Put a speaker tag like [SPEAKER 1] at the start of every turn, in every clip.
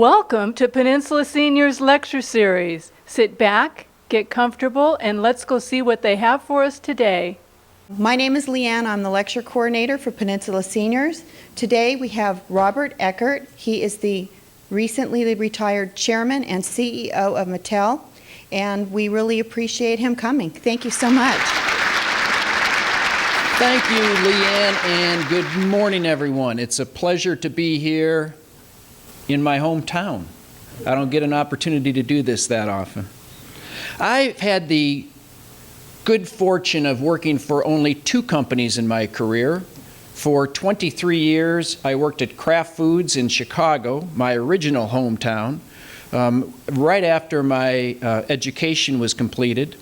[SPEAKER 1] Welcome to Peninsula Seniors Lecture Series. Sit back, get comfortable, and let's go see what they have for us today.
[SPEAKER 2] My name is Leanne. I'm the lecture coordinator for Peninsula Seniors. Today we have Robert Eckert. He is the recently retired chairman and CEO of Mattel, and we really appreciate him coming. Thank you so much.
[SPEAKER 3] Thank you, Leanne, and good morning, everyone. It's a pleasure to be here in my hometown. I don't get an opportunity to do this that often. I've had the good fortune of working for only two companies in my career. For 23 years, I worked at Kraft Foods in Chicago, my original hometown, right after my education was completed.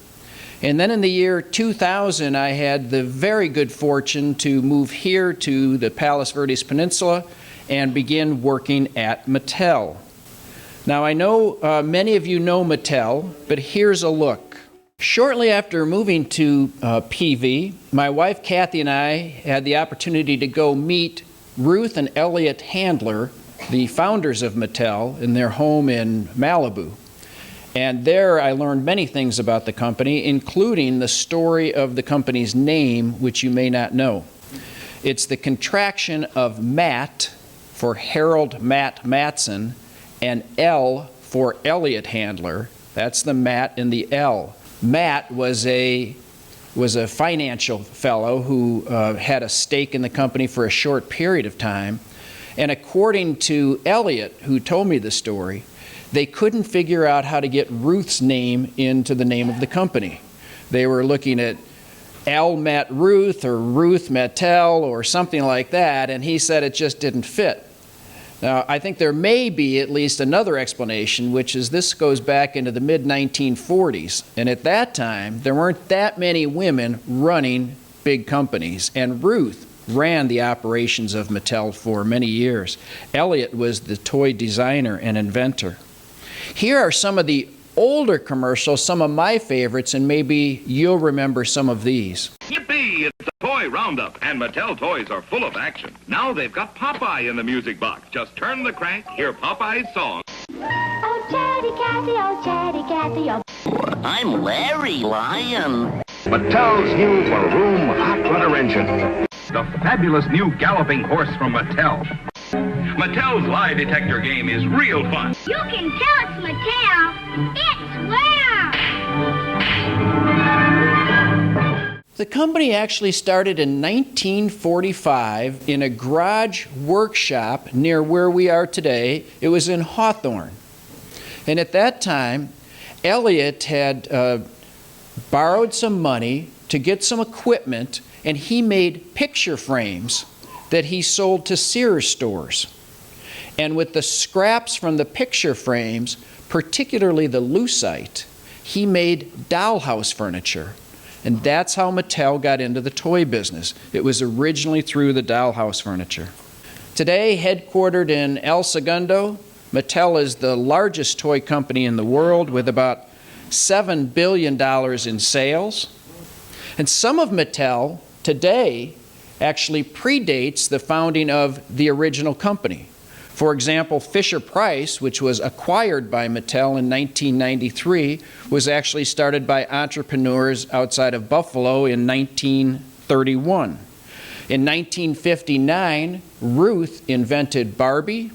[SPEAKER 3] And then in the year 2000, I had the very good fortune to move here to the Palos Verdes Peninsula and begin working at Mattel. Now, I know many of you know Mattel, but here's a look. Shortly after moving to PV, my wife Kathy and I had the opportunity to go meet Ruth and Elliot Handler, the founders of Mattel, in their home in Malibu. And there I learned many things about the company, including the story of the company's name, which you may not know. It's the contraction of MAT for Harold Matt Matson, and L for Elliot Handler. That's the Matt and the L. Matt was a financial fellow who had a stake in the company for a short period of time. And according to Elliot, who told me the story, they couldn't figure out how to get Ruth's name into the name of the company. They were looking at L Matt Ruth or Ruth Mattel or something like that, and he said it just didn't fit. Now, I think there may be at least another explanation, which is this goes back into the mid-1940s, and at that time, there weren't that many women running big companies, and Ruth ran the operations of Mattel for many years. Elliot was the toy designer and inventor. Here are some of the older commercials, some of my favorites, and maybe you'll remember some of these.
[SPEAKER 4] Yippee! It's the Toy Roundup, and Mattel toys are full of action. Now they've got Popeye in the music box. Just turn the crank, hear Popeye's song.
[SPEAKER 5] Oh, Chatty Cathy, oh, Chatty Cathy, oh.
[SPEAKER 6] I'm Larry Lion.
[SPEAKER 4] Mattel's new Vroom hot rudder engine. The fabulous new galloping horse from Mattel. Mattel's lie detector game is real fun.
[SPEAKER 5] You can tell it's Mattel. It's wow!
[SPEAKER 3] The company actually started in 1945 in a garage workshop near where we are today. It was in Hawthorne. And at that time, Elliot had borrowed some money to get some equipment, and he made picture frames that he sold to Sears stores. And with the scraps from the picture frames, particularly the lucite, he made dollhouse furniture. And that's how Mattel got into the toy business. It was originally through the dollhouse furniture. Today, headquartered in El Segundo, Mattel is the largest toy company in the world with about $7 billion in sales. And some of Mattel today actually predates the founding of the original company. For example, Fisher-Price, which was acquired by Mattel in 1993, was actually started by entrepreneurs outside of Buffalo in 1931. In 1959, Ruth invented Barbie,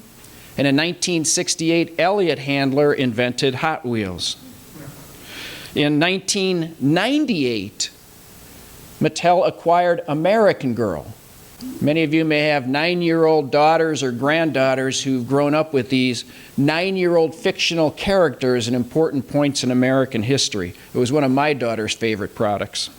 [SPEAKER 3] and in 1968, Elliot Handler invented Hot Wheels. In 1998, Mattel acquired American Girl. Many of you may have 9-year-old daughters or granddaughters who've grown up with these 9-year-old fictional characters at important points in American history. It was one of my daughter's favorite products.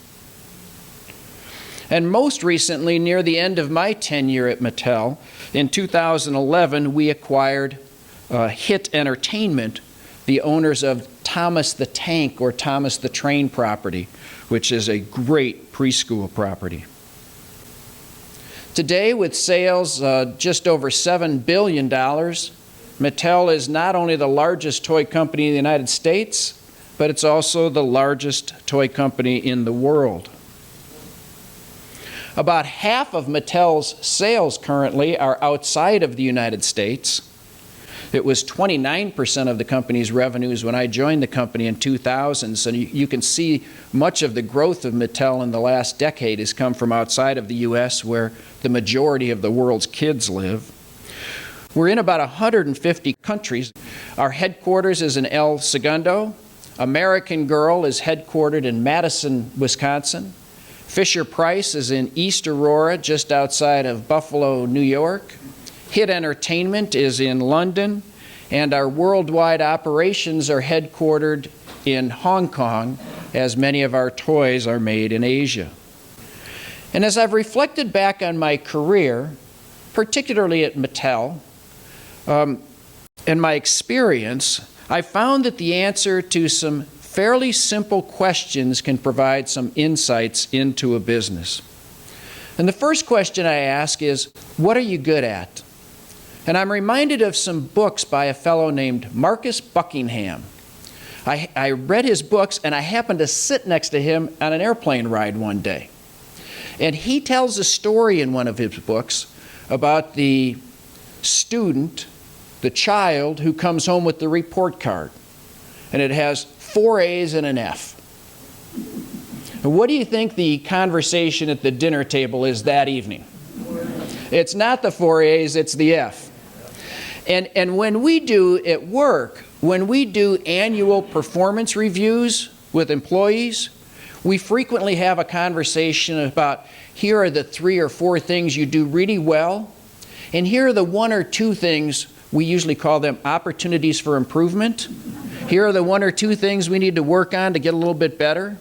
[SPEAKER 3] And most recently, near the end of my tenure at Mattel, in 2011, we acquired Hit Entertainment, the owners of Thomas the Tank or Thomas the Train property, which is a great preschool property. Today, with sales just over $7 billion, Mattel is not only the largest toy company in the United States, but it's also the largest toy company in the world. About half of Mattel's sales currently are outside of the United States. It was 29% of the company's revenues when I joined the company in 2000. So you can see much of the growth of Mattel in the last decade has come from outside of the U.S., where the majority of the world's kids live. We're in about 150 countries. Our headquarters is in El Segundo. American Girl is headquartered in Madison, Wisconsin. Fisher-Price is in East Aurora, just outside of Buffalo, New York. Hit Entertainment is in London, and our worldwide operations are headquartered in Hong Kong, as many of our toys are made in Asia. And as I've reflected back on my career, particularly at Mattel, and my experience, I found that the answer to some fairly simple questions can provide some insights into a business. And the first question I ask is, what are you good at? And I'm reminded of some books by a fellow named Marcus Buckingham. I read his books, and I happened to sit next to him on an airplane ride one day. And he tells a story in one of his books about the student, the child, who comes home with the report card. And it has 4 A's and an F. And what do you think the conversation at the dinner table is that evening? It's not the 4 A's, it's the F. And when we do at work, when we do annual performance reviews with employees, we frequently have a conversation about, here are the 3 or 4 things you do really well, and here are the 1 or 2 things, we usually call them opportunities for improvement. Here are the 1 or 2 things we need to work on to get a little bit better.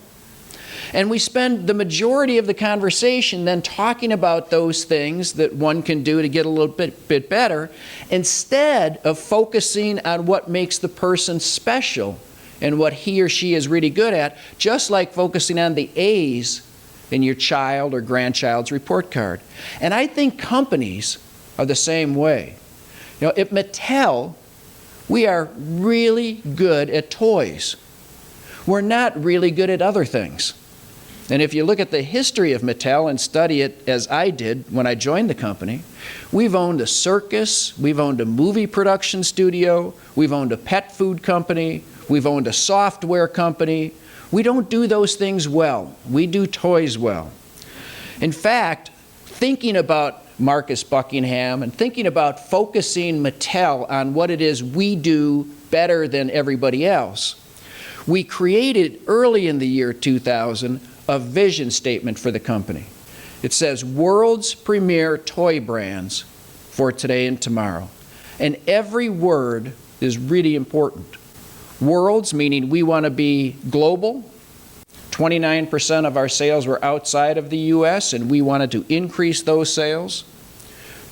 [SPEAKER 3] And we spend the majority of the conversation then talking about those things that one can do to get a little bit better, instead of focusing on what makes the person special and what he or she is really good at, just like focusing on the A's in your child or grandchild's report card. And I think companies are the same way. You know, at Mattel, we are really good at toys. We're not really good at other things. And if you look at the history of Mattel and study it as I did when I joined the company, we've owned a circus, we've owned a movie production studio, we've owned a pet food company, we've owned a software company. We don't do those things well. We do toys well. In fact, thinking about Marcus Buckingham and thinking about focusing Mattel on what it is we do better than everybody else, we created early in the year 2000 a vision statement for the company. It says, world's premier toy brands for today and tomorrow. And every word is really important. Worlds, meaning we want to be global. 29% of our sales were outside of the U.S., and we wanted to increase those sales.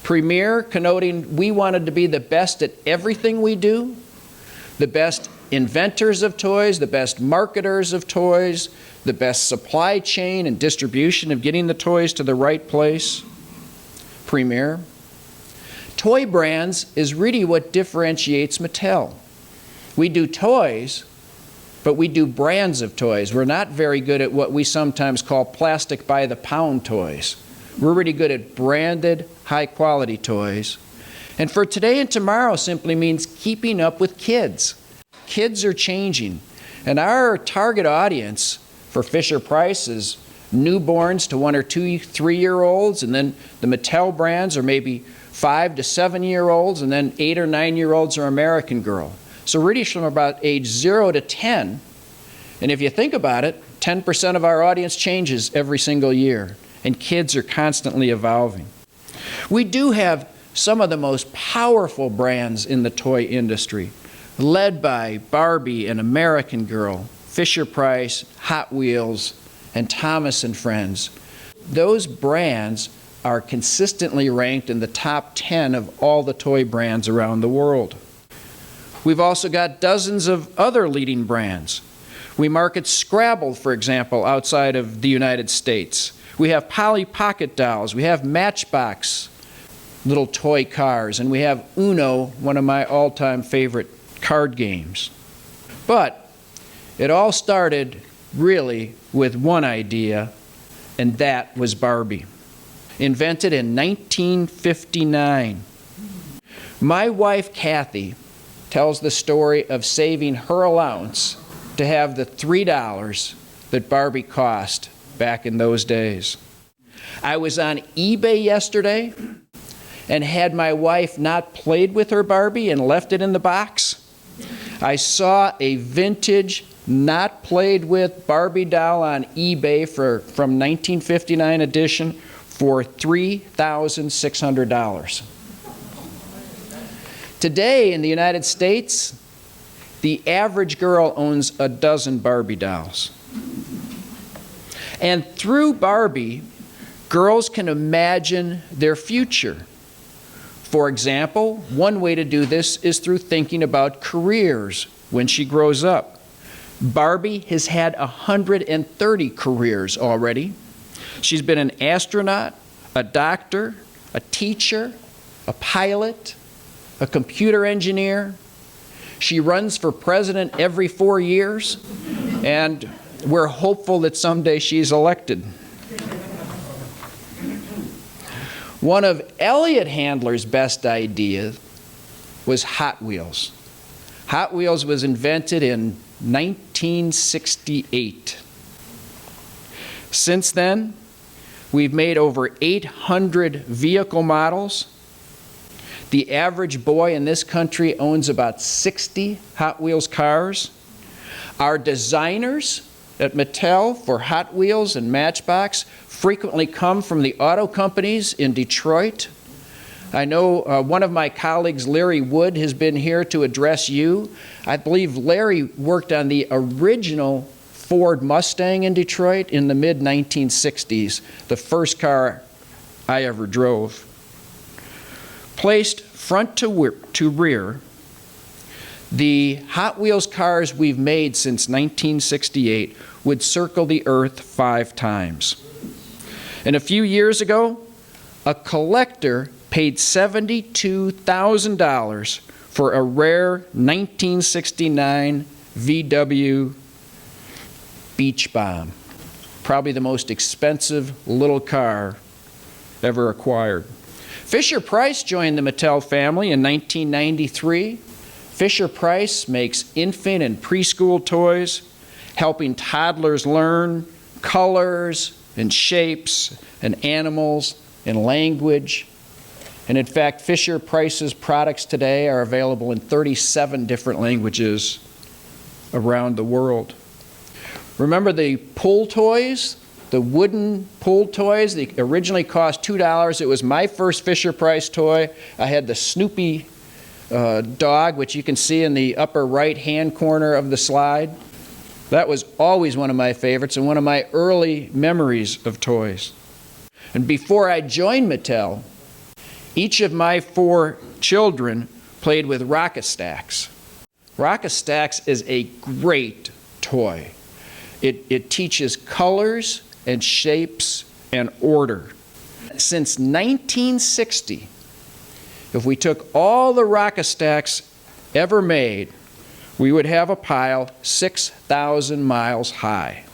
[SPEAKER 3] Premier, connoting we wanted to be the best at everything we do, the best inventors of toys, the best marketers of toys, the best supply chain and distribution of getting the toys to the right place. Premier. Toy brands is really what differentiates Mattel. We do toys, but we do brands of toys. We're not very good at what we sometimes call plastic by the pound toys. We're really good at branded, high-quality toys. And for today and tomorrow simply means keeping up with kids. Kids are changing, and our target audience for Fisher-Price is newborns to 1 or 2, 3-year-olds, and then the Mattel brands are maybe 5 to 7-year-olds, and then 8 or 9-year-olds are American Girl. So really from about age 0 to 10, and if you think about it, 10% of our audience changes every single year, and kids are constantly evolving. We do have some of the most powerful brands in the toy industry, led by Barbie and American Girl, Fisher-Price, Hot Wheels, and Thomas & Friends. Those brands are consistently ranked in the top 10 of all the toy brands around the world. We've also got dozens of other leading brands. We market Scrabble, for example, outside of the United States. We have Polly Pocket dolls. We have Matchbox little toy cars. And we have Uno, one of my all-time favorite card games. But it all started really with one idea, and that was Barbie. Invented in 1959. My wife, Kathy, tells the story of saving her allowance to have the $3 that Barbie cost back in those days. I was on eBay yesterday and had my wife not played with her Barbie and left it in the box. I saw a vintage, not played with Barbie doll on eBay from 1959 edition for $3,600. Today in the United States, the average girl owns a dozen Barbie dolls. And through Barbie, girls can imagine their future. For example, one way to do this is through thinking about careers when she grows up. Barbie has had 130 careers already. She's been an astronaut, a doctor, a teacher, a pilot, a computer engineer. She runs for president every 4 years, and we're hopeful that someday she's elected. One of Elliott Handler's best ideas was Hot Wheels. Hot Wheels was invented in 1968. Since then, we've made over 800 vehicle models. The average boy in this country owns about 60 Hot Wheels cars. Our designers at Mattel for Hot Wheels and Matchbox frequently come from the auto companies in Detroit. I know one of my colleagues, Larry Wood, has been here to address you. I believe Larry worked on the original Ford Mustang in Detroit in the mid-1960s, the first car I ever drove. Placed front to rear, the Hot Wheels cars we've made since 1968 would circle the Earth 5 times. And a few years ago, a collector paid $72,000 for a rare 1969 VW Beach Bomb, probably the most expensive little car ever acquired. Fisher-Price joined the Mattel family in 1993. Fisher-Price makes infant and preschool toys, helping toddlers learn colors and shapes and animals and language. And in fact, Fisher-Price's products today are available in 37 different languages around the world. Remember the pull toys? The wooden pull toys? They originally cost $2. It was my first Fisher-Price toy. I had the Snoopy dog, which you can see in the upper right-hand corner of the slide. That was always one of my favorites and one of my early memories of toys. And before I joined Mattel, each of my 4 children played with Rock-A-Stacks. Rock-A-Stacks is a great toy. It teaches colors and shapes and order. Since 1960, if we took all the Rock-A-Stacks ever made, we would have a pile 6,000 miles high.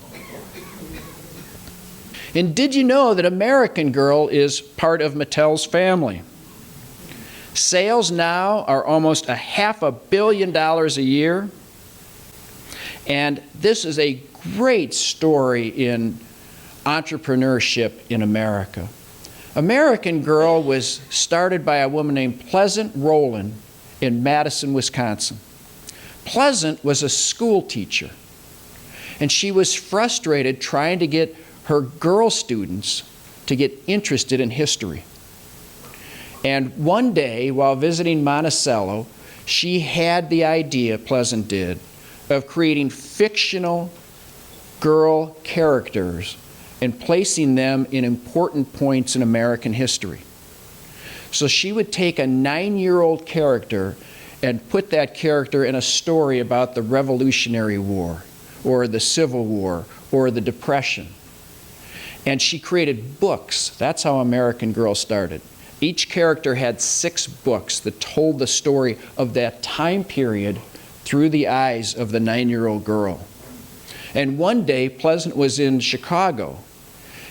[SPEAKER 3] And did you know that American Girl is part of Mattel's family? Sales now are almost $500 million a year. And this is a great story in entrepreneurship in America. American Girl was started by a woman named Pleasant Rowland in Madison, Wisconsin. Pleasant was a school teacher, and she was frustrated trying to get her girl students to get interested in history. And one day, while visiting Monticello, she had the idea, Pleasant did, of creating fictional girl characters and placing them in important points in American history. So she would take a 9-year-old character and put that character in a story about the Revolutionary War, or the Civil War, or the Depression. And she created books. That's how American Girl started. Each character had 6 books that told the story of that time period through the eyes of the 9-year-old girl. And one day, Pleasant was in Chicago,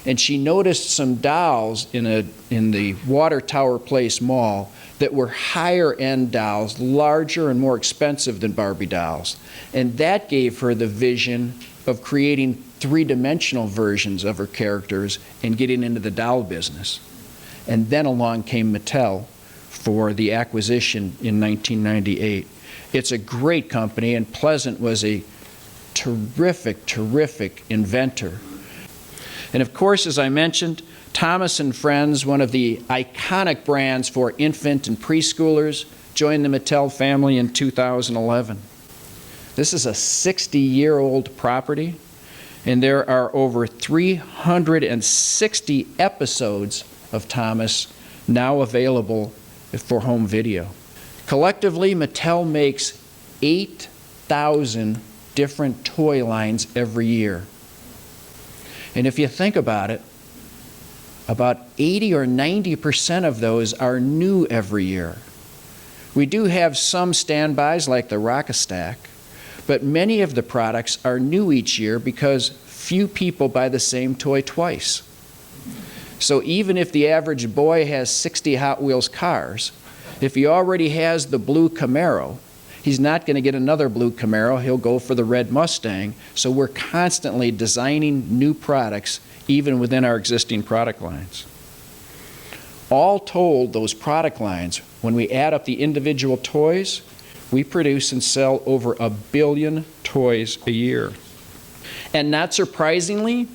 [SPEAKER 3] and she noticed some dolls in the Water Tower Place Mall that were higher-end dolls, larger and more expensive than Barbie dolls. And that gave her the vision of creating three-dimensional versions of her characters and getting into the doll business. And then along came Mattel for the acquisition in 1998. It's a great company, and Pleasant was a terrific, terrific inventor. And of course, as I mentioned, Thomas & Friends, one of the iconic brands for infant and preschoolers, joined the Mattel family in 2011. This is a 60-year-old property, and there are over 360 episodes of Thomas now available for home video. Collectively, Mattel makes 8,000 different toy lines every year. And if you think about it, about 80 or 90% of those are new every year. We do have some standbys like the Rock-A-Stack, but many of the products are new each year because few people buy the same toy twice. So even if the average boy has 60 Hot Wheels cars, if he already has the blue Camaro, he's not going to get another blue Camaro, he'll go for the red Mustang. So we're constantly designing new products even within our existing product lines. All told, those product lines, when we add up the individual toys, we produce and sell over 1 billion toys a year. And not surprisingly,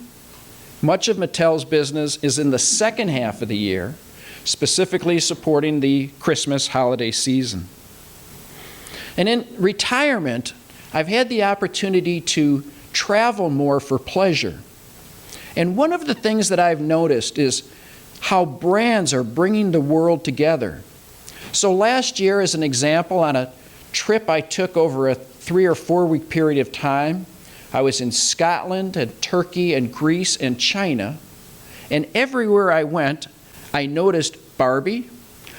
[SPEAKER 3] much of Mattel's business is in the second half of the year, specifically supporting the Christmas holiday season. And in retirement, I've had the opportunity to travel more for pleasure. And one of the things that I've noticed is how brands are bringing the world together. So last year, as an example, on a trip I took over a 3 or 4 week period of time, I was in Scotland and Turkey and Greece and China. And everywhere I went, I noticed Barbie.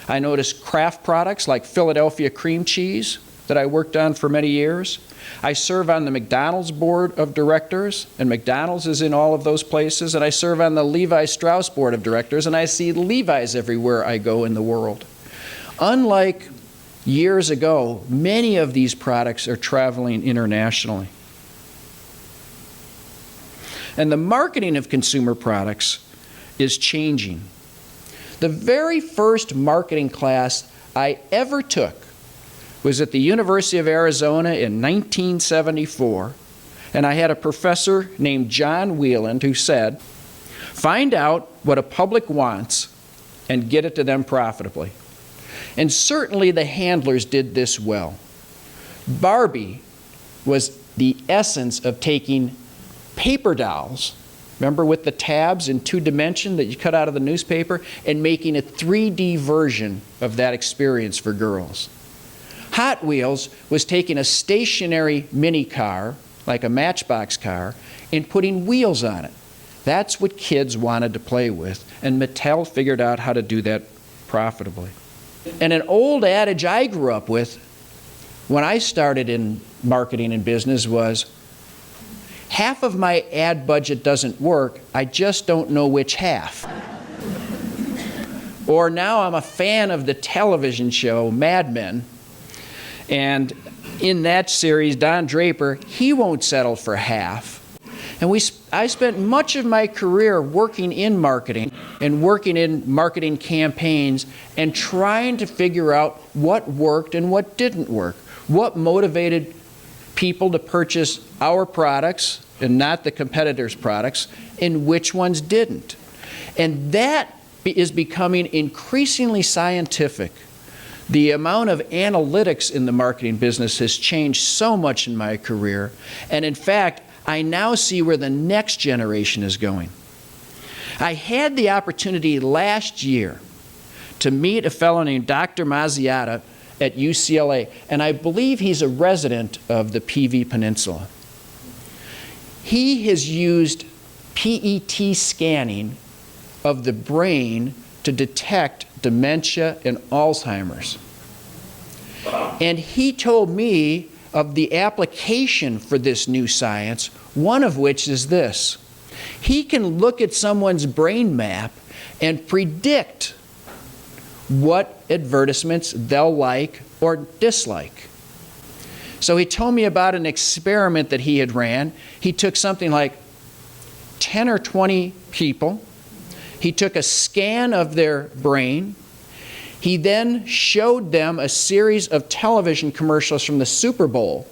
[SPEAKER 3] I noticed craft products like Philadelphia cream cheese that I worked on for many years. I serve on the McDonald's board of directors, and McDonald's is in all of those places, and I serve on the Levi Strauss board of directors, and I see Levi's everywhere I go in the world. Unlike years ago, many of these products are traveling internationally. And the marketing of consumer products is changing. The very first marketing class I ever took was at the University of Arizona in 1974, and I had a professor named John Wheeland who said, "Find out what a public wants and get it to them profitably." And certainly the handlers did this well. Barbie was the essence of taking paper dolls, remember with the tabs in 2-dimension that you cut out of the newspaper, and making a 3D version of that experience for girls. Hot Wheels was taking a stationary mini car, like a Matchbox car, and putting wheels on it. That's what kids wanted to play with, and Mattel figured out how to do that profitably. And an old adage I grew up with when I started in marketing and business was, half of my ad budget doesn't work, I just don't know which half. Or now I'm a fan of the television show Mad Men, and in that series, Don Draper, he won't settle for half. And I spent much of my career working in marketing and working in marketing campaigns and trying to figure out what worked and what didn't work. What motivated people to purchase our products and not the competitors' products, and which ones didn't. And that is becoming increasingly scientific. The amount of analytics in the marketing business has changed so much in my career, and in fact, I now see where the next generation is going. I had the opportunity last year to meet a fellow named Dr. Mazziata at UCLA, and I believe he's a resident of the PV Peninsula. He has used PET scanning of the brain to detect dementia and Alzheimer's. And he told me of the application for this new science, one of which is this. He can look at someone's brain map and predict what advertisements they'll like or dislike. So he told me about an experiment that he had ran. He took something like 10 or 20 people. He took a scan of their brain. He then showed them a series of television commercials from the Super Bowl,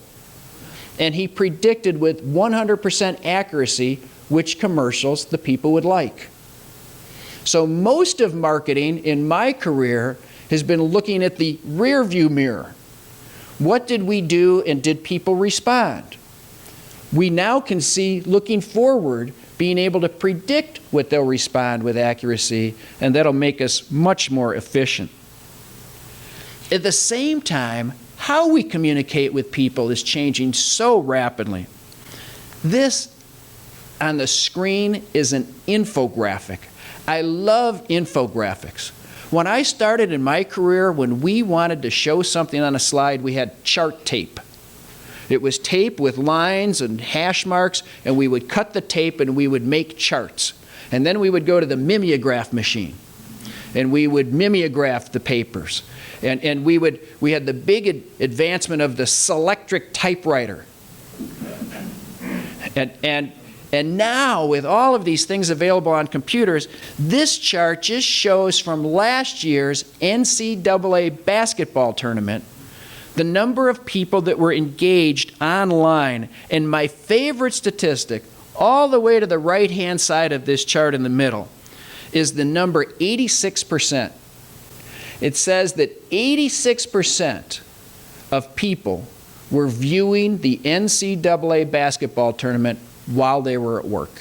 [SPEAKER 3] and he predicted with 100% accuracy which commercials the people would like. So most of marketing in my career has been looking at the rear view mirror. What did we do and did people respond? We now can see, looking forward, being able to predict what they'll respond with accuracy, and that'll make us much more efficient. At the same time, how we communicate with people is changing so rapidly. This on the screen is an infographic. I love infographics. When I started in my career, when we wanted to show something on a slide, we had chart tape. It was tape with lines and hash marks, and we would cut the tape and we would make charts. And then we would go to the mimeograph machine, and we would mimeograph the papers. And we had the big advancement of the Selectric typewriter. And now, with all of these things available on computers, this chart just shows from last year's NCAA basketball tournament the number of people that were engaged online. And my favorite statistic, all the way to the right-hand side of this chart in the middle, is the number 86%. It says that 86% of people were viewing the NCAA basketball tournament while they were at work.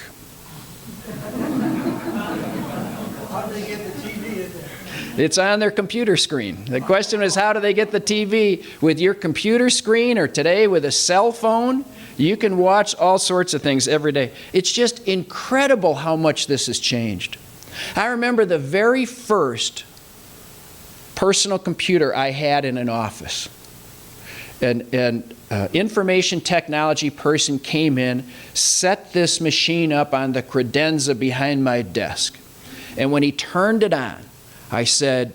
[SPEAKER 7] How do they get the TV in there?
[SPEAKER 3] It's on their computer screen. The question is, how do they get the TV? With your computer screen, or today with a cell phone, you can watch all sorts of things every day. It's just incredible how much this has changed. I remember the very first personal computer I had in an office. An information technology person came in, set this machine up on the credenza behind my desk. And when he turned it on, I said,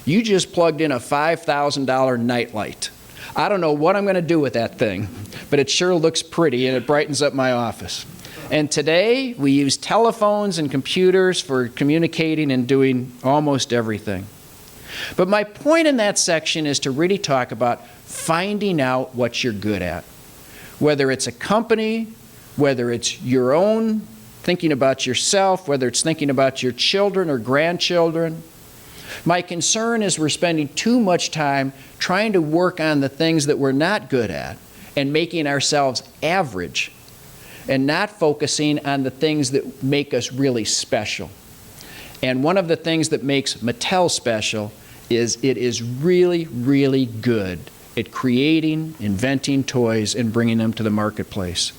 [SPEAKER 3] "You just plugged in a $5,000 nightlight. I don't know what I'm going to do with that thing, but it sure looks pretty and it brightens up my office." And today, we use telephones and computers for communicating and doing almost everything. But my point in that section is to really talk about finding out what you're good at. Whether it's a company, whether it's your own, thinking about yourself, whether it's thinking about your children or grandchildren. My concern is we're spending too much time trying to work on the things that we're not good at and making ourselves average, and not focusing on the things that make us really special. And one of the things that makes Mattel special is it is really, really good at creating, inventing toys and bringing them to the marketplace.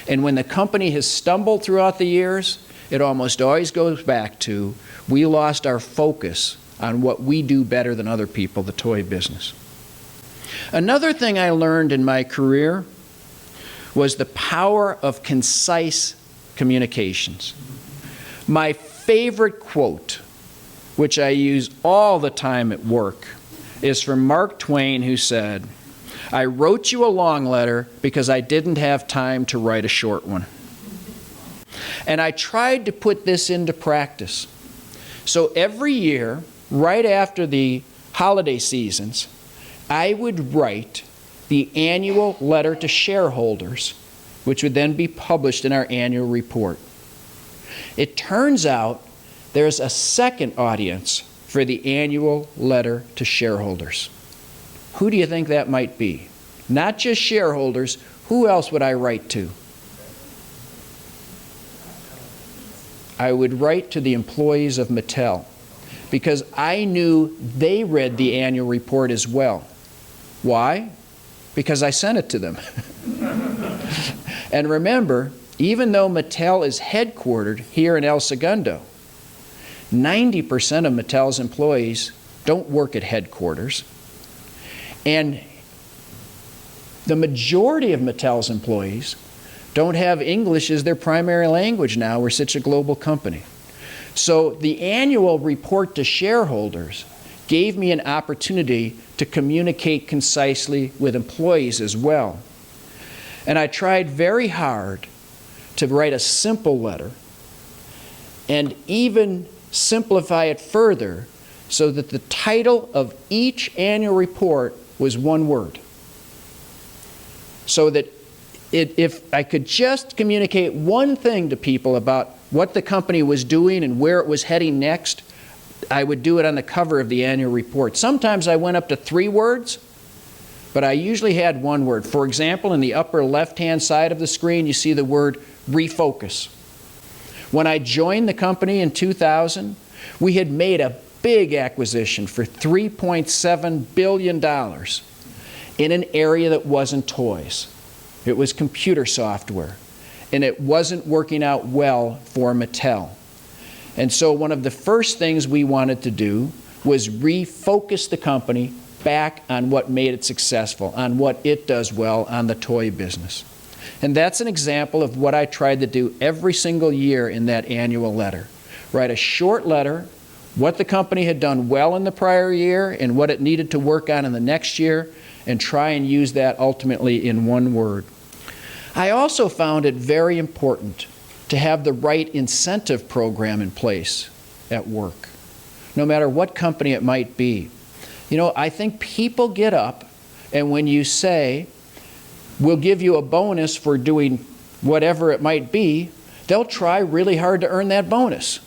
[SPEAKER 3] And when the company has stumbled throughout the years, it almost always goes back to we lost our focus on what we do better than other people, the toy business. Another thing I learned in my career was the power of concise communications. My favorite quote, which I use all the time at work, is from Mark Twain, who said, "I wrote you a long letter because I didn't have time to write a short one." And I tried to put this into practice. So every year, right after the holiday seasons, I would write the annual letter to shareholders, which would then be published in our annual report. It turns out there's a second audience for the annual letter to shareholders. Who do you think that might be? Not just shareholders, who else would I write to? I would write to the employees of Mattel, because I knew they read the annual report as well. Why? Because I sent it to them. And remember, even though Mattel is headquartered here in El Segundo, 90% of Mattel's employees don't work at headquarters. And the majority of Mattel's employees don't have English as their primary language now. We're such a global company. So the annual report to shareholders gave me an opportunity to communicate concisely with employees as well. And I tried very hard to write a simple letter and even simplify it further so that the title of each annual report was one word. So that if I could just communicate one thing to people about what the company was doing and where it was heading next, I would do it on the cover of the annual report. Sometimes I went up to 3 words, but I usually had 1 word. For example, in the upper left-hand side of the screen, you see the word refocus. When I joined the company in 2000, we had made a big acquisition for $3.7 billion in an area that wasn't toys. It was computer software, and it wasn't working out well for Mattel. And so one of the first things we wanted to do was refocus the company back on what made it successful, on what it does well on the toy business. And that's an example of what I tried to do every single year in that annual letter. Write a short letter, what the company had done well in the prior year and what it needed to work on in the next year, and try and use that ultimately in 1 word. I also found it very important to have the right incentive program in place at work, no matter what company it might be. You know, I think people get up, and when you say, we'll give you a bonus for doing whatever it might be, they'll try really hard to earn that bonus.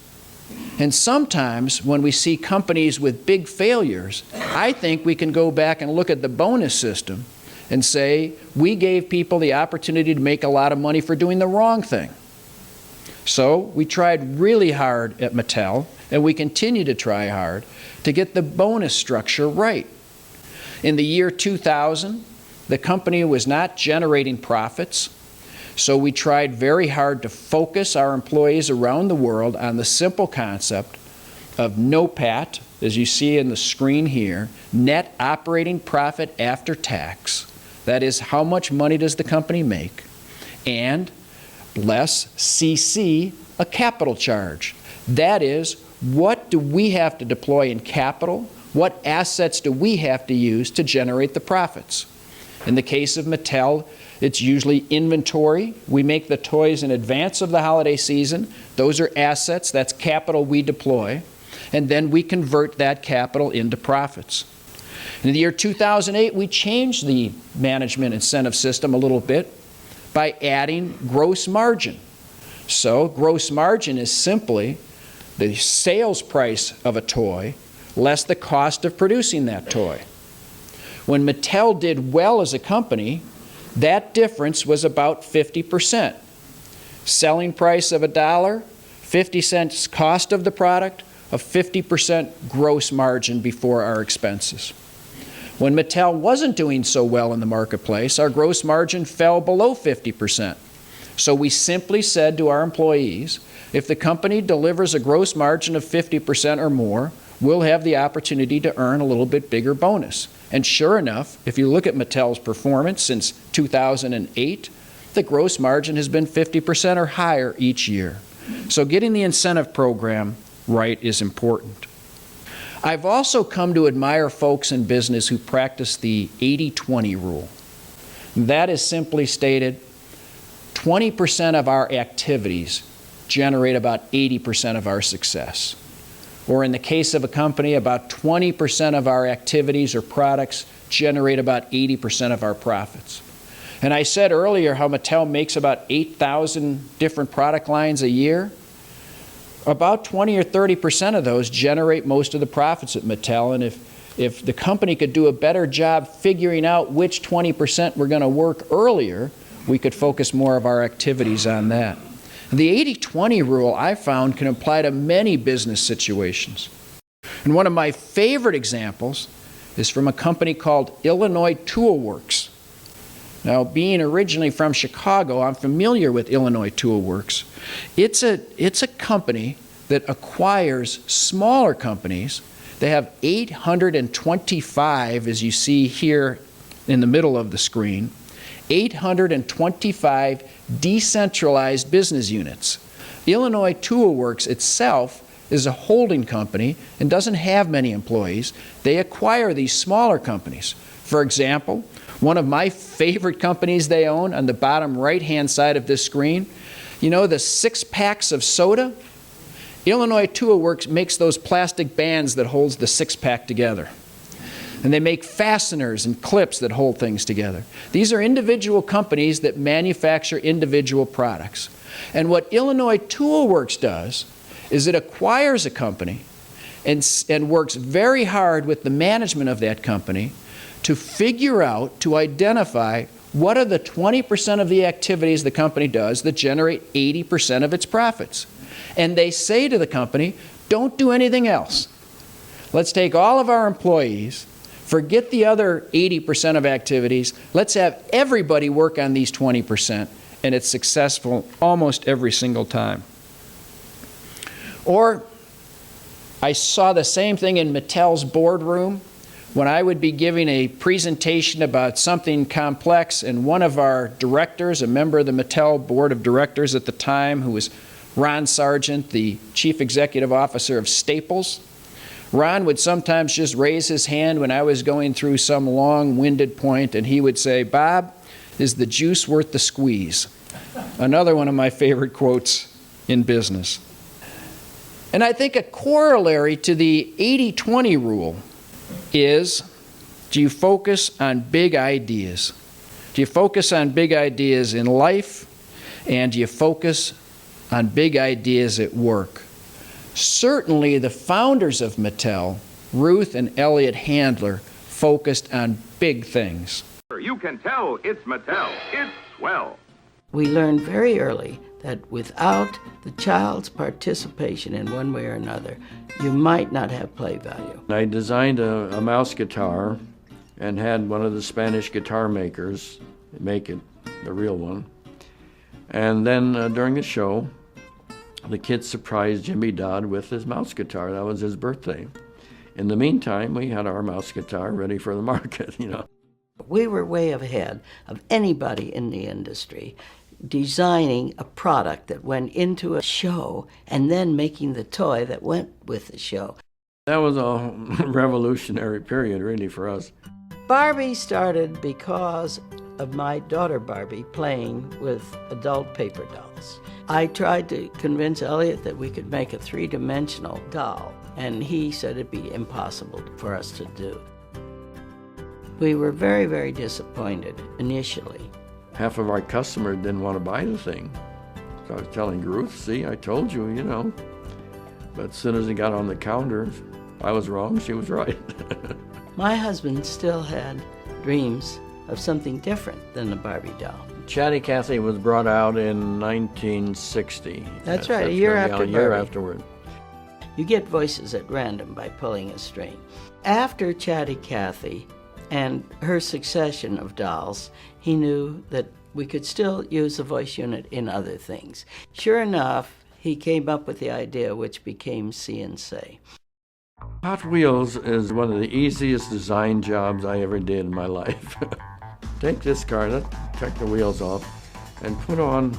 [SPEAKER 3] And sometimes when we see companies with big failures, I think we can go back and look at the bonus system and say, we gave people the opportunity to make a lot of money for doing the wrong thing. So we tried really hard at Mattel, and we continue to try hard to get the bonus structure right. In the year 2000, the company was not generating profits, so we tried very hard to focus our employees around the world on the simple concept of NOPAT, as you see in the screen here, net operating profit after tax. That is, how much money does the company make? And less CC, a capital charge. That is, what do we have to deploy in capital? What assets do we have to use to generate the profits? In the case of Mattel, it's usually inventory. We make the toys in advance of the holiday season. Those are assets, that's capital we deploy. And then we convert that capital into profits. In the year 2008, we changed the management incentive system a little bit by adding gross margin. So gross margin is simply the sales price of a toy less the cost of producing that toy. When Mattel did well as a company, that difference was about 50%. Selling price of $1, 50 cents cost of the product, a 50% gross margin before our expenses. When Mattel wasn't doing so well in the marketplace, our gross margin fell below 50%. So we simply said to our employees, if the company delivers a gross margin of 50% or more, we'll have the opportunity to earn a little bit bigger bonus. And sure enough, if you look at Mattel's performance since 2008, the gross margin has been 50% or higher each year. So getting the incentive program right is important. I've also come to admire folks in business who practice the 80-20 rule. That is simply stated, 20% of our activities generate about 80% of our success. Or in the case of a company, about 20% of our activities or products generate about 80% of our profits. And I said earlier how Mattel makes about 8,000 different product lines a year. About 20 or 30% of those generate most of the profits at Mattel, and if the company could do a better job figuring out which 20% were going to work earlier, we could focus more of our activities on that. The 80-20 rule, I found, can apply to many business situations. And one of my favorite examples is from a company called Illinois Tool Works. Now, being originally from Chicago, I'm familiar with Illinois Tool Works. It's a company that acquires smaller companies. They have 825, as you see here in the middle of the screen, 825 decentralized business units. Illinois Tool Works itself is a holding company and doesn't have many employees. They acquire these smaller companies. For example, one of my favorite companies they own on the bottom right-hand side of this screen, you know the 6 packs of soda? Illinois Tool Works makes those plastic bands that holds the 6-pack together. And they make fasteners and clips that hold things together. These are individual companies that manufacture individual products. And what Illinois Tool Works does is it acquires a company and works very hard with the management of that company to figure out, to identify what are the 20% of the activities the company does that generate 80% of its profits. And they say to the company, don't do anything else. Let's take all of our employees, forget the other 80% of activities, let's have everybody work on these 20%, and it's successful almost every single time. Or I saw the same thing in Mattel's boardroom when I would be giving a presentation about something complex, and one of our directors, a member of the Mattel board of directors at the time, who was Ron Sargent, the chief executive officer of Staples, Ron would sometimes just raise his hand when I was going through some long-winded point, and he would say, "Bob, is the juice worth the squeeze?" Another one of my favorite quotes in business. And I think a corollary to the 80-20 rule is, do you focus on big ideas? Do you focus on big ideas in life, and do you focus on big ideas at work? Certainly the founders of Mattel, Ruth and Elliot Handler, focused on big things.
[SPEAKER 4] You can tell it's Mattel. It's swell.
[SPEAKER 8] We learned very early that without the child's participation in one way or another, you might not have play value.
[SPEAKER 9] I designed a mouse guitar and had one of the Spanish guitar makers make it, the real one. And then during the show, the kids surprised Jimmy Dodd with his mouse guitar. That was his birthday. In the meantime, we had our mouse guitar ready for the market, you know.
[SPEAKER 8] We were way ahead of anybody in the industry, designing a product that went into a show and then making the toy that went with the show.
[SPEAKER 9] That was a revolutionary period, really, for us.
[SPEAKER 8] Barbie started because of my daughter Barbie playing with adult paper dolls. I tried to convince Elliot that we could make a 3-dimensional doll, and he said it'd be impossible for us to do. We were very, very disappointed initially.
[SPEAKER 9] Half of our customers didn't want to buy the thing. So I was telling Ruth, see, I told you, you know. But as soon as it got on the counter, I was wrong, she was right.
[SPEAKER 8] My husband still had dreams of something different than the Barbie doll.
[SPEAKER 9] Chatty Cathy was brought out in 1960.
[SPEAKER 8] That's right, a year after
[SPEAKER 9] A year
[SPEAKER 8] Barbie.
[SPEAKER 9] afterward.
[SPEAKER 8] You get voices at random by pulling a string. After Chatty Cathy and her succession of dolls, he knew that we could still use the voice unit in other things. Sure enough, he came up with the idea which became CNC.
[SPEAKER 9] Hot Wheels is one of the easiest design jobs I ever did in my life. Take this car, take the wheels off, and put on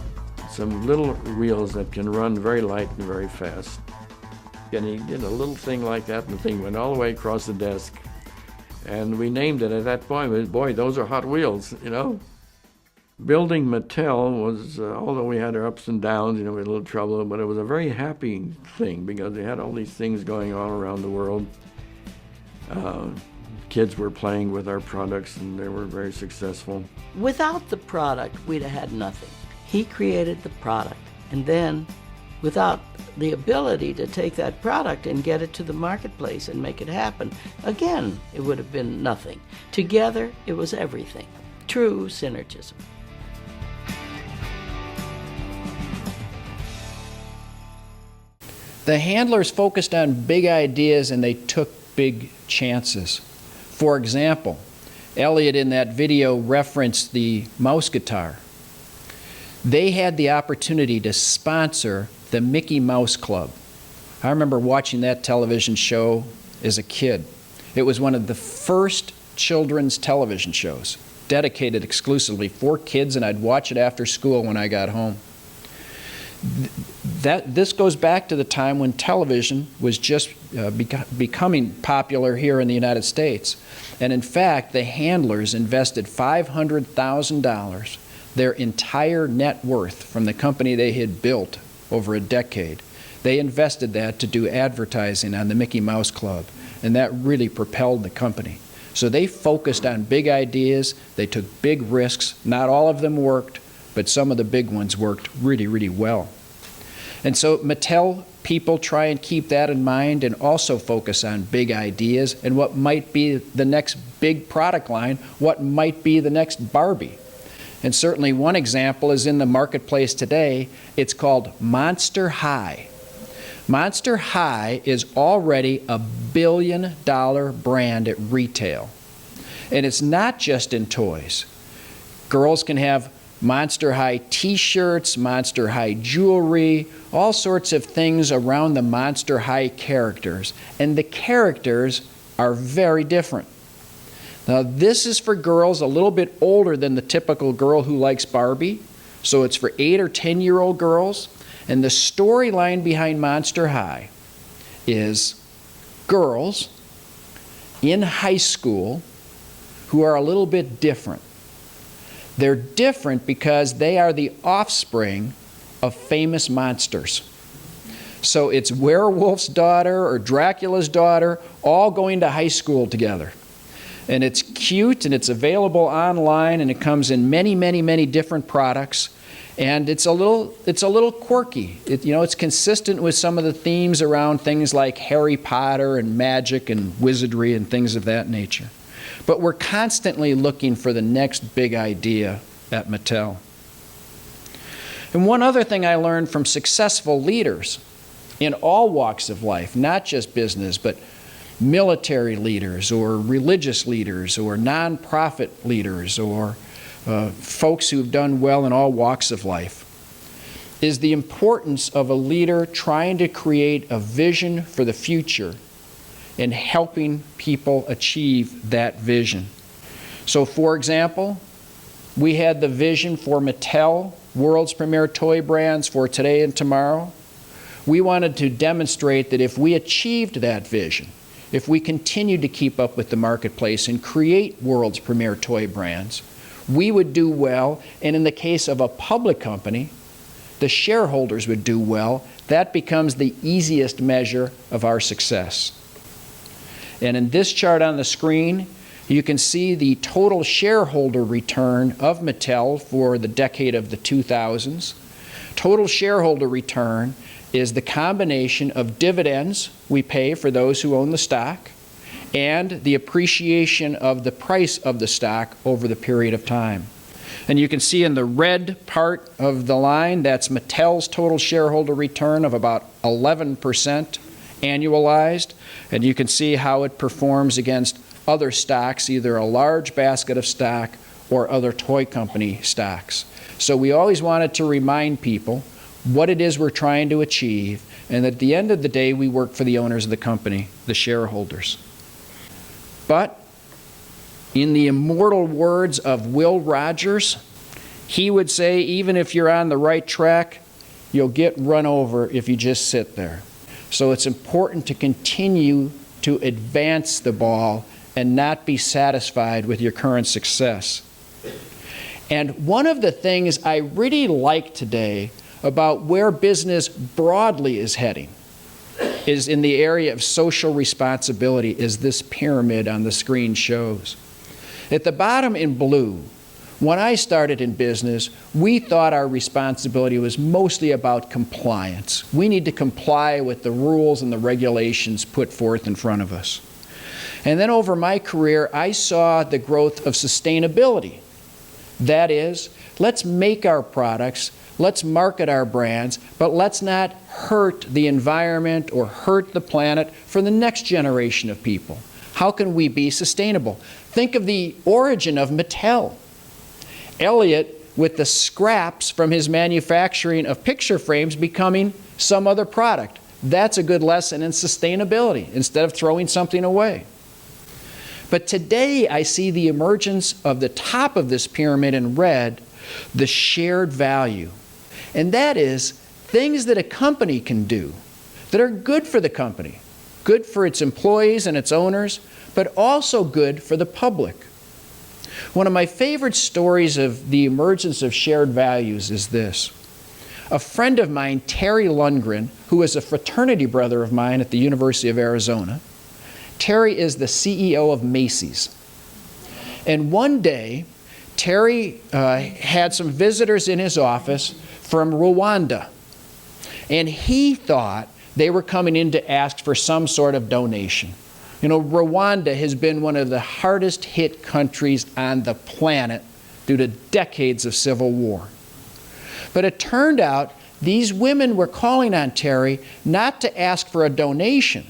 [SPEAKER 9] some little wheels that can run very light and very fast. And he did a little thing like that, and the thing went all the way across the desk. And we named it at that point, boy, those are Hot Wheels, you know. Building Mattel was, although we had our ups and downs, you know, we had a little trouble, but it was a very happy thing because we had all these things going on around the world. Kids were playing with our products and they were very successful.
[SPEAKER 8] Without the product, we'd have had nothing. He created the product, and then without the ability to take that product and get it to the marketplace and make it happen, again, it would have been nothing. Together, it was everything. True synergism.
[SPEAKER 3] The handlers focused on big ideas and they took big chances. For example, Elliot in that video referenced the mouse guitar. They had the opportunity to sponsor the Mickey Mouse Club. I remember watching that television show as a kid. It was one of the first children's television shows, dedicated exclusively for kids, and I'd watch it after school when I got home. This goes back to the time when television was just becoming popular here in the United States. And in fact, the handlers invested $500,000, their entire net worth from the company they had built over a decade. They invested that to do advertising on the Mickey Mouse Club, and that really propelled the company. So they focused on big ideas, they took big risks. Not all of them worked, but some of the big ones worked really, really well. And so Mattel people try and keep that in mind and also focus on big ideas and what might be the next big product line, what might be the next Barbie. And certainly one example is in the marketplace today. It's called Monster High. Monster High is already a $1 billion brand at retail. And it's not just in toys. Girls can have Monster High t-shirts, Monster High jewelry, all sorts of things around the Monster High characters. And the characters are very different. Now this is for girls a little bit older than the typical girl who likes Barbie. So it's for 8 or 10-year-old girls. And the storyline behind Monster High is girls in high school who are a little bit different. They're different because they are the offspring of famous monsters. So it's Werewolf's daughter or Dracula's daughter all going to high school together. And it's cute and it's available online and it comes in many, many, many different products. And it's a little quirky. It's consistent with some of the themes around things like Harry Potter and magic and wizardry and things of that nature. But we're constantly looking for the next big idea at Mattel. And one other thing I learned from successful leaders in all walks of life, not just business, but military leaders or religious leaders or nonprofit leaders or folks who've done well in all walks of life, is the importance of a leader trying to create a vision for the future and helping people achieve that vision. So for example, we had the vision for Mattel, world's premier toy brands for today and tomorrow. We wanted to demonstrate that if we achieved that vision, if we continued to keep up with the marketplace and create world's premier toy brands, we would do well, and in the case of a public company, the shareholders would do well. That becomes the easiest measure of our success. And in this chart on the screen, you can see the total shareholder return of Mattel for the decade of the 2000s. Total shareholder return is the combination of dividends we pay for those who own the stock and the appreciation of the price of the stock over the period of time. And you can see in the red part of the line, that's Mattel's total shareholder return of about 11% annualized. And you can see how it performs against other stocks, either a large basket of stock or other toy company stocks. So we always wanted to remind people what it is we're trying to achieve, and at the end of the day, we work for the owners of the company, the shareholders. But in the immortal words of Will Rogers, he would say, even if you're on the right track, you'll get run over if you just sit there. So it's important to continue to advance the ball and not be satisfied with your current success. And one of the things I really like today about where business broadly is heading is in the area of social responsibility, as this pyramid on the screen shows. At the bottom in blue, when I started in business, we thought our responsibility was mostly about compliance. We need to comply with the rules and the regulations put forth in front of us. And then over my career, I saw the growth of sustainability. That is, let's make our products, let's market our brands, but let's not hurt the environment or hurt the planet for the next generation of people. How can we be sustainable? Think of the origin of Mattel. Elliot, with the scraps from his manufacturing of picture frames, becoming some other product. That's a good lesson in sustainability, instead of throwing something away. But today I see the emergence of the top of this pyramid in red, the shared value. And that is, things that a company can do that are good for the company, good for its employees and its owners, but also good for the public. One of my favorite stories of the emergence of shared values is this. A friend of mine, Terry Lundgren, who is a fraternity brother of mine at the University of Arizona, Terry is the CEO of Macy's. And one day, Terry had some visitors in his office from Rwanda. And he thought they were coming in to ask for some sort of donation. You know, Rwanda has been one of the hardest hit countries on the planet due to decades of civil war. But it turned out these women were calling on Terry not to ask for a donation.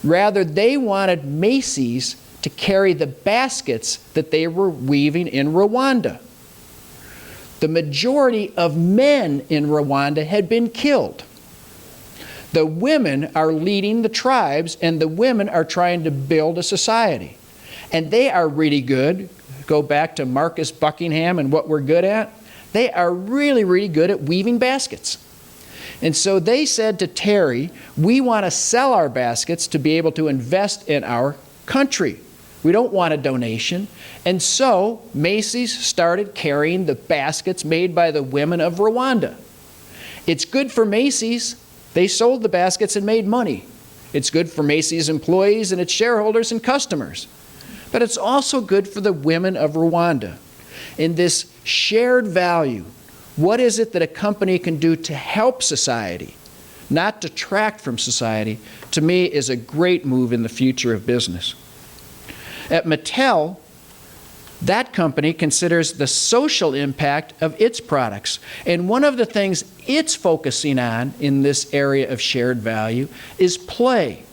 [SPEAKER 3] Rather, they wanted Macy's to carry the baskets that they were weaving in Rwanda. The majority of men in Rwanda had been killed. The women are leading the tribes, and the women are trying to build a society. And they are really good. Go back to Marcus Buckingham and what we're good at. They are really, really good at weaving baskets. And so they said to Terry, we want to sell our baskets to be able to invest in our country. We don't want a donation. And so Macy's started carrying the baskets made by the women of Rwanda. It's good for Macy's. They sold the baskets and made money. It's good for Macy's employees and its shareholders and customers. But it's also good for the women of Rwanda. In this shared value, what is it that a company can do to help society, not detract from society, to me is a great move in the future of business. At Mattel, that company considers the social impact of its products. And one of the things it's focusing on in this area of shared value is play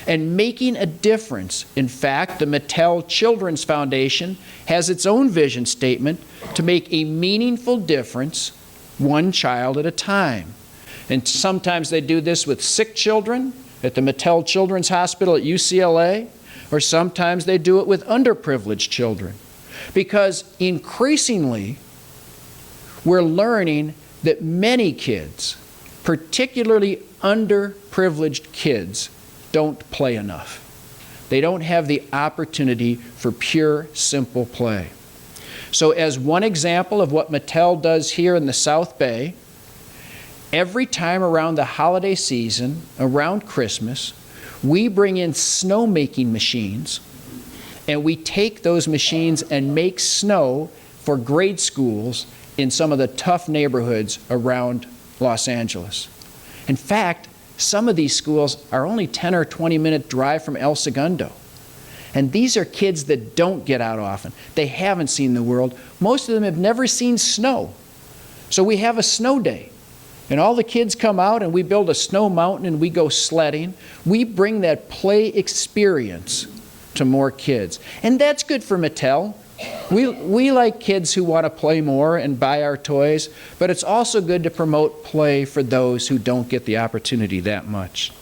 [SPEAKER 3] and making a difference. In fact, the Mattel Children's Foundation has its own vision statement to make a meaningful difference one child at a time. And sometimes they do this with sick children at the Mattel Children's Hospital at UCLA, or sometimes they do it with underprivileged children. Because increasingly, we're learning that many kids, particularly underprivileged kids, don't play enough. They don't have the opportunity for pure, simple play. So as one example of what Mattel does here in the South Bay, every time around the holiday season, around Christmas, we bring in snowmaking machines, and we take those machines and make snow for grade schools in some of the tough neighborhoods around Los Angeles. In fact, some of these schools are only 10 or 20-minute drive from El Segundo. And these are kids that don't get out often. They haven't seen the world. Most of them have never seen snow. So we have a snow day. And all the kids come out and we build a snow mountain and we go sledding. We bring that play experience to more kids. And that's good for Mattel. We like kids who want to play more and buy our toys, but it's also good to promote play for those who don't get the opportunity that much.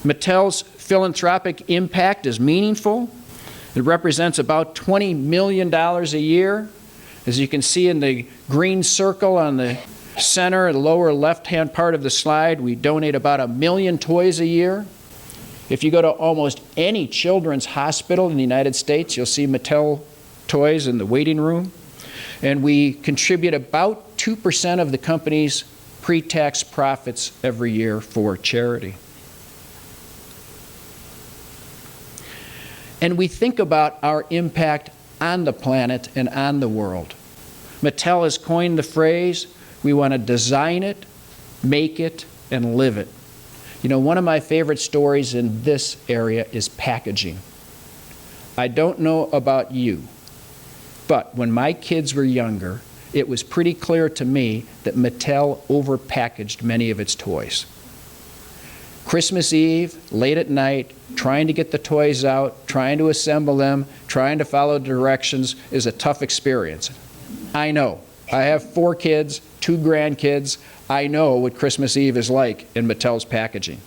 [SPEAKER 3] Mattel's philanthropic impact is meaningful. It represents about $20 million a year. As you can see in the green circle on the center, the lower left-hand part of the slide, we donate about 1 million toys a year. If you go to almost any children's hospital in the United States, you'll see Mattel toys in the waiting room. And we contribute about 2% of the company's pre-tax profits every year for charity. And we think about our impact on the planet and on the world. Mattel has coined the phrase, we want to design it, make it, and live it. You know, one of my favorite stories in this area is packaging. I don't know about you, but when my kids were younger, it was pretty clear to me that Mattel overpackaged many of its toys. Christmas Eve, late at night, trying to get the toys out, trying to assemble them, trying to follow directions is a tough experience. I know. I have 4 kids, 2 grandkids. I know what Christmas Eve is like in Mattel's packaging.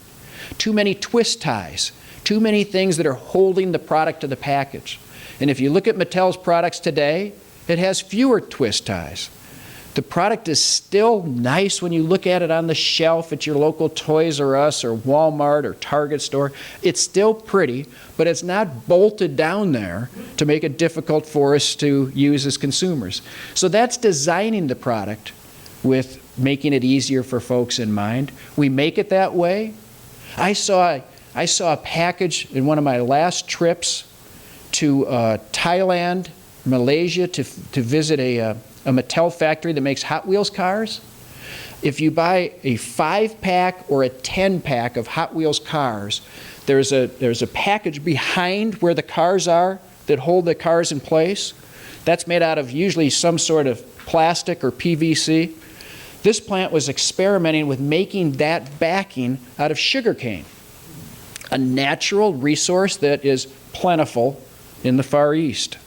[SPEAKER 3] Too many twist ties, too many things that are holding the product to the package. And if you look at Mattel's products today, it has fewer twist ties. The product is still nice when you look at it on the shelf at your local Toys R Us or Walmart or Target store. It's still pretty, but it's not bolted down there to make it difficult for us to use as consumers. So that's designing the product with making it easier for folks in mind. We make it that way. I saw a package in one of my last trips to Thailand, Malaysia, to visit a Mattel factory that makes Hot Wheels cars. If you buy a 5-pack or a 10-pack of Hot Wheels cars, there's a package behind where the cars are that hold the cars in place. That's made out of usually some sort of plastic or PVC. This plant was experimenting with making that backing out of sugarcane, a natural resource that is plentiful in the Far East.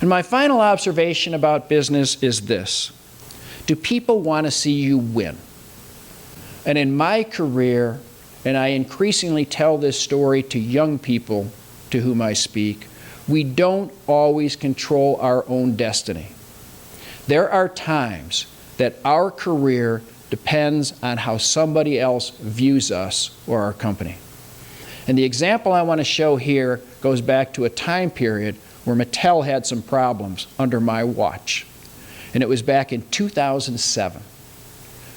[SPEAKER 3] And my final observation about business is this: do people want to see you win? And in my career, and I increasingly tell this story to young people to whom I speak, we don't always control our own destiny. There are times that our career depends on how somebody else views us or our company. And the example I want to show here goes back to a time period where Mattel had some problems under my watch. And it was back in 2007.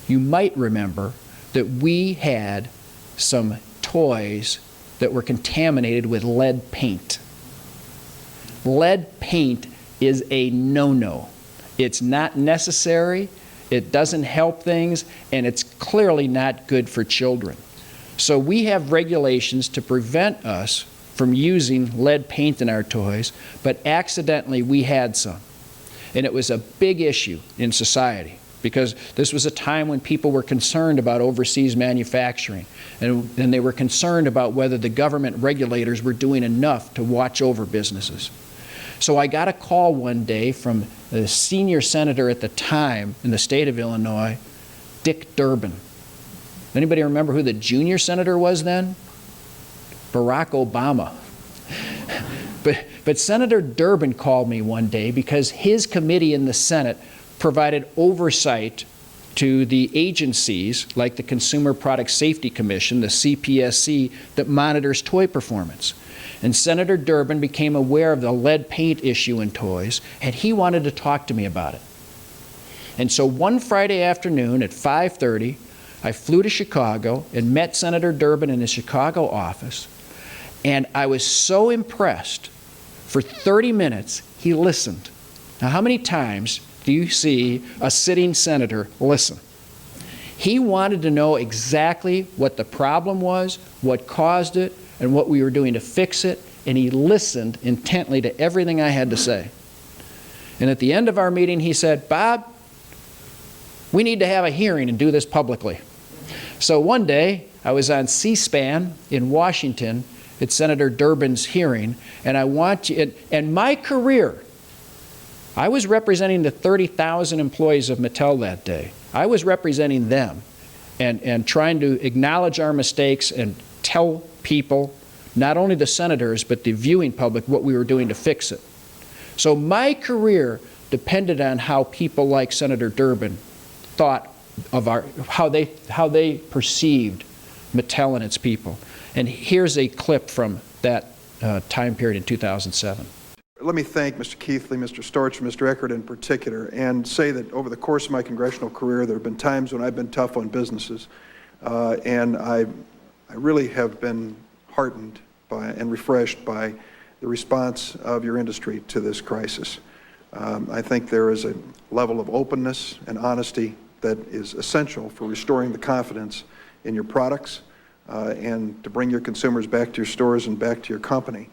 [SPEAKER 3] You might remember that we had some toys that were contaminated with lead paint. Lead paint is a no-no. It's not necessary, it doesn't help things, and it's clearly not good for children. So we have regulations to prevent us from using lead paint in our toys, but accidentally we had some. And it was a big issue in society because this was a time when people were concerned about overseas manufacturing, and they were concerned about whether the government regulators were doing enough to watch over businesses. So I got a call one day from the senior senator at the time in the state of Illinois, Dick Durbin. Anybody remember who the junior senator was then? Barack Obama. But Senator Durbin called me one day because his committee in the Senate provided oversight to the agencies like the Consumer Product Safety Commission, the CPSC, that monitors toy performance. And Senator Durbin became aware of the lead paint issue in toys, and he wanted to talk to me about it. And so one Friday afternoon at 5:30, I flew to Chicago and met Senator Durbin in his Chicago office, and I was so impressed. For 30 minutes, he listened. Now, how many times do you see a sitting senator listen? He wanted to know exactly what the problem was, what caused it, and what we were doing to fix it, and he listened intently to everything I had to say. And at the end of our meeting, he said, "Bob, we need to have a hearing and do this publicly." So one day, I was on C-SPAN in Washington at Senator Durbin's hearing, and I want you, and my career, I was representing the 30,000 employees of Mattel that day. I was representing them and trying to acknowledge our mistakes and tell people, not only the senators, but the viewing public, what we were doing to fix it. So my career depended on how people like Senator Durbin thought of how they perceived Mattel and its people. And here's a clip from that time period in 2007.
[SPEAKER 10] Let me thank Mr. Keithley, Mr. Storch, and Mr. Eckert in particular, and say that over the course of my congressional career, there have been times when I've been tough on businesses, and I really have been heartened by and refreshed by the response of your industry to this crisis. I think there is a level of openness and honesty that is essential for restoring the confidence in your products and to bring your consumers back to your stores and back to your company.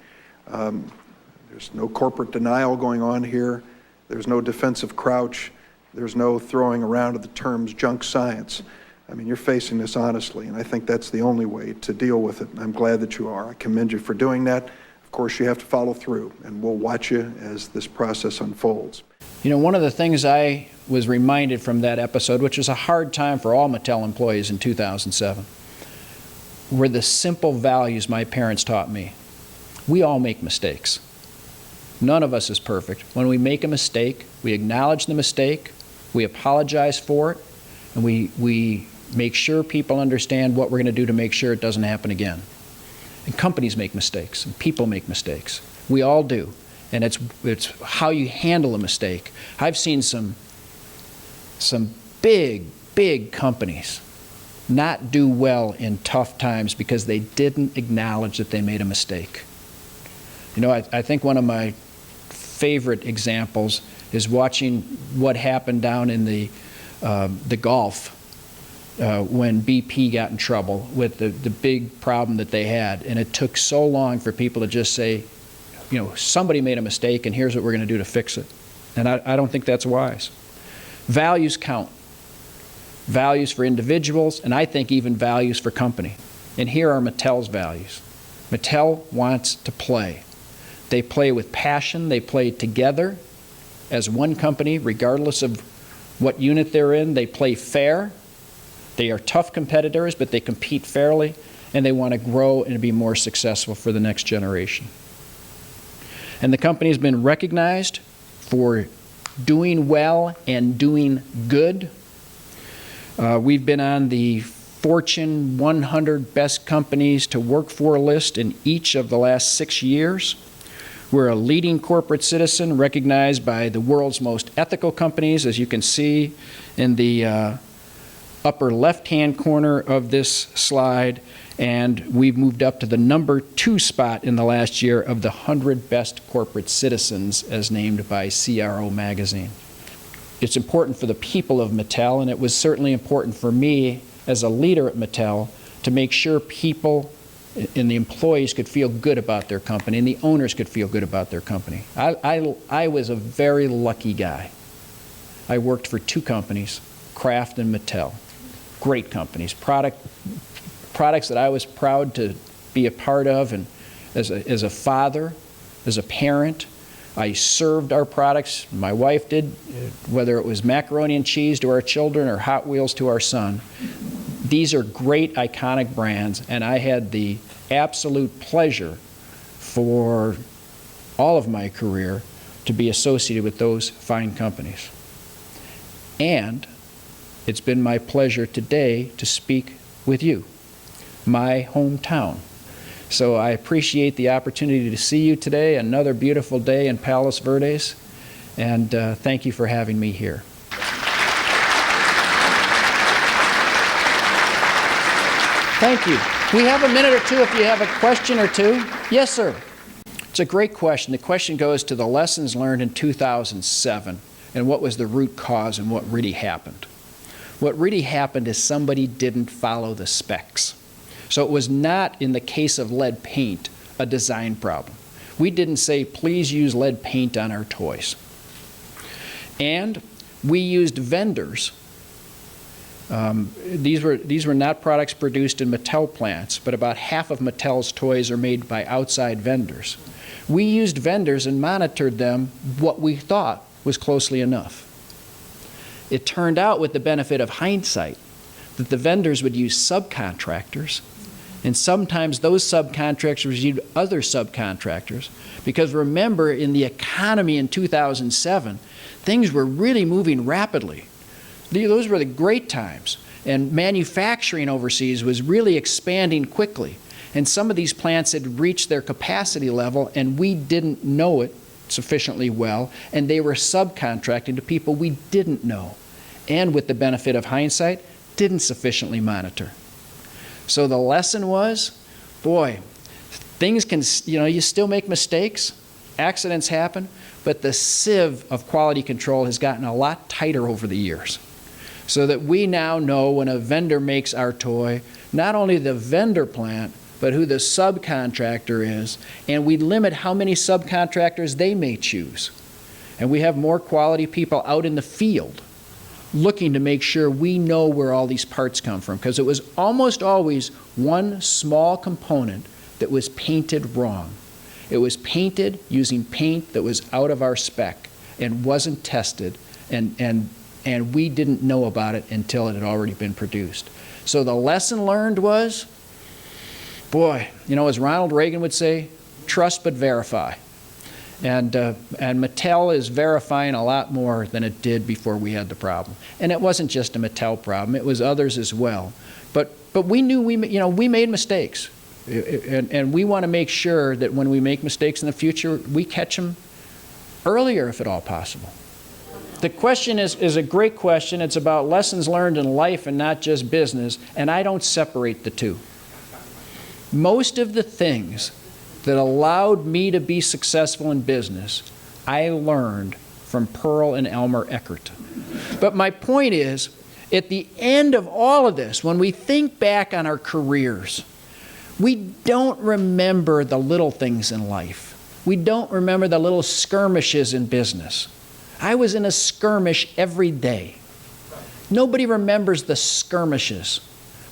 [SPEAKER 10] There's no corporate denial going on here. There's no defensive crouch. There's no throwing around of the terms junk science. I mean, you're facing this honestly, and I think that's the only way to deal with it. And I'm glad that you are. I commend you for doing that. Of course, you have to follow through, and we'll watch you as this process unfolds.
[SPEAKER 3] You know, one of the things I was reminded from that episode, which was a hard time for all Mattel employees in 2007, were the simple values my parents taught me. We all make mistakes. None of us is perfect. When we make a mistake, we acknowledge the mistake, we apologize for it, and we make sure people understand what we're going to do to make sure it doesn't happen again. And companies make mistakes, and people make mistakes. We all do. And it's how you handle a mistake. I've seen some big companies not do well in tough times because they didn't acknowledge that they made a mistake. You know, I think one of my favorite examples is watching what happened down in the Gulf when BP got in trouble with the big problem that they had. And it took so long for people to just say, you know, somebody made a mistake and here's what we're going to do to fix it. And I don't think that's wise. Values count. Values for individuals, and I think even values for company. And here are Mattel's values. Mattel wants to play. They play with passion. They play together as one company, regardless of what unit they're in. They play fair. They are tough competitors, but they compete fairly, and they want to grow and be more successful for the next generation. And the company has been recognized for doing well and doing good. We've been on the Fortune 100 Best Companies to Work For list in each of the last 6 years. We're a leading corporate citizen recognized by the world's most ethical companies, as you can see in the upper left-hand corner of this slide. And we've moved up to the #2 spot in the last year of the 100 Best Corporate Citizens as named by CRO Magazine. It's important for the people of Mattel, and it was certainly important for me as a leader at Mattel to make sure people and the employees could feel good about their company and the owners could feel good about their company. I was a very lucky guy. I worked for 2 companies, Kraft and Mattel. Great companies, products that I was proud to be a part of, and as a father, as a parent, I served our products, my wife did, whether it was macaroni and cheese to our children or Hot Wheels to our son. These are great, iconic brands, and I had the absolute pleasure for all of my career to be associated with those fine companies. And it's been my pleasure today to speak with you, my hometown. So I appreciate the opportunity to see you today, another beautiful day in Palos Verdes, and thank you for having me here. Thank you. We have a minute or two if you have a question or two. Yes, sir. It's a great question. The question goes to the lessons learned in 2007 and what was the root cause and what really happened. What really happened is somebody didn't follow the specs. So it was not, in the case of lead paint, a design problem. We didn't say, please use lead paint on our toys. And we used vendors. These were not products produced in Mattel plants, but about half of Mattel's toys are made by outside vendors. We used vendors and monitored them what we thought was closely enough. It turned out, with the benefit of hindsight, that the vendors would use subcontractors, and sometimes those subcontractors used other subcontractors, because remember, in the economy in 2007, things were really moving rapidly. Those were the great times, and manufacturing overseas was really expanding quickly, and some of these plants had reached their capacity level, and we didn't know it sufficiently well, and they were subcontracting to people we didn't know, and with the benefit of hindsight, didn't sufficiently monitor. So the lesson was, boy, things can, you still make mistakes, accidents happen, but the sieve of quality control has gotten a lot tighter over the years. So that we now know when a vendor makes our toy, not only the vendor plant, but who the subcontractor is, and we limit how many subcontractors they may choose. And we have more quality people out in the field looking to make sure we know where all these parts come from, because it was almost always one small component that was painted wrong. It was painted using paint that was out of our spec and wasn't tested, and we didn't know about it until it had already been produced. So the lesson learned was, boy, as Ronald Reagan would say, trust but verify. And Mattel is verifying a lot more than it did before we had the problem. And it wasn't just a Mattel problem, it was others as well. But we knew we made mistakes. And we want to make sure that when we make mistakes in the future, we catch them earlier if at all possible. The question is a great question. It's about lessons learned in life and not just business, and I don't separate the two. Most of the things that allowed me to be successful in business, I learned from Pearl and Elmer Eckert. But my point is, at the end of all of this, when we think back on our careers, we don't remember the little things in life. We don't remember the little skirmishes in business. I was in a skirmish every day. Nobody remembers the skirmishes.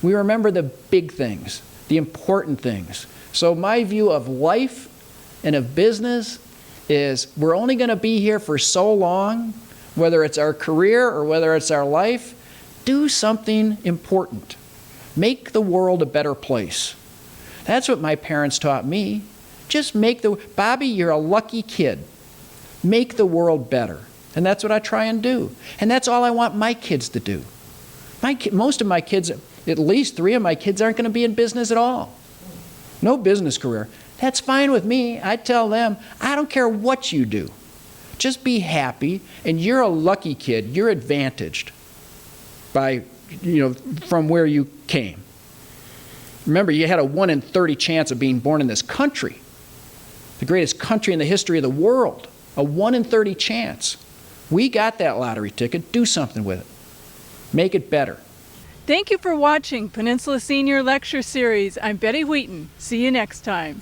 [SPEAKER 3] We remember the big things, the important things. So my view of life and of business is we're only going to be here for so long, whether it's our career or whether it's our life. Do something important. Make the world a better place. That's what my parents taught me. Just Bobby, you're a lucky kid. Make the world better. And that's what I try and do. And that's all I want my kids to do. Most of my kids, at least 3 of my kids, aren't going to be in business at all. No business career. That's fine with me. I tell them, I don't care what you do. Just be happy, and you're a lucky kid. You're advantaged by, from where you came. Remember, you had a 1 in 30 chance of being born in this country, the greatest country in the history of the world. A 1 in 30 chance. We got that lottery ticket. Do something with it. Make it better.
[SPEAKER 1] Thank you for watching Peninsula Senior Lecture Series. I'm Betty Wheaton. See you next time.